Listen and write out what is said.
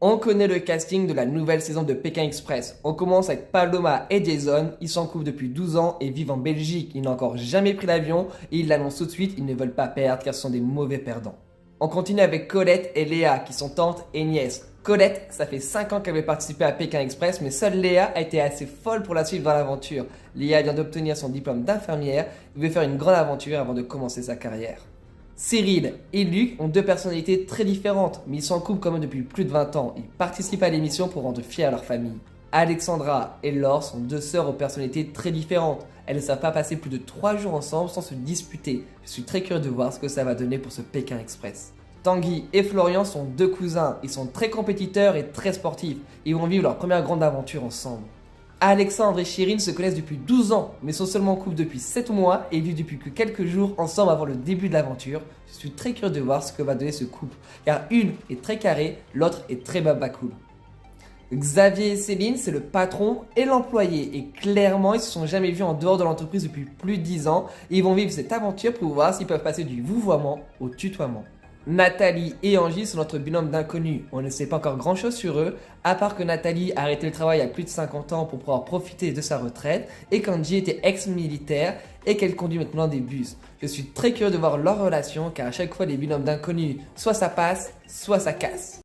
On connaît le casting de la nouvelle saison de Pékin Express. On commence avec Paloma et Jason. Ils sont en couple depuis 12 ans et vivent en Belgique. Ils n'ont encore jamais pris l'avion et ils l'annoncent tout de suite, ils ne veulent pas perdre car ce sont des mauvais perdants. On continue avec Colette et Léa qui sont tantes et nièces. Colette, ça fait 5 ans qu'elle veut participer à Pékin Express, mais seule Léa a été assez folle pour la suivre dans l'aventure. Léa vient d'obtenir son diplôme d'infirmière et veut faire une grande aventure avant de commencer sa carrière. Cyril et Luc ont deux personnalités très différentes, mais ils sont en couple quand même depuis plus de 20 ans. Ils participent à l'émission pour rendre fiers leur famille. Alexandra et Laure sont deux sœurs aux personnalités très différentes. Elles ne savent pas passer plus de 3 jours ensemble sans se disputer. Je suis très curieux de voir ce que ça va donner pour ce Pékin Express. Tanguy et Florian sont deux cousins. Ils sont très compétiteurs et très sportifs. Ils vont vivre leur première grande aventure ensemble. Alexandre et Chirine se connaissent depuis 12 ans, mais sont seulement en couple depuis 7 mois et vivent depuis que quelques jours ensemble avant le début de l'aventure. Je suis très curieux de voir ce que va donner ce couple, car une est très carrée, l'autre est très babacool. Xavier et Céline, c'est le patron et l'employé, et clairement ils se sont jamais vus en dehors de l'entreprise depuis plus de 10 ans, et ils vont vivre cette aventure pour voir s'ils peuvent passer du vouvoiement au tutoiement. Nathalie et Angie sont notre binôme d'inconnus. On ne sait pas encore grand chose sur eux, à part que Nathalie a arrêté le travail à plus de 50 ans pour pouvoir profiter de sa retraite et qu'Angie était ex-militaire et qu'elle conduit maintenant des bus. Je suis très curieux de voir leur relation car à chaque fois les binômes d'inconnus, soit ça passe, soit ça casse.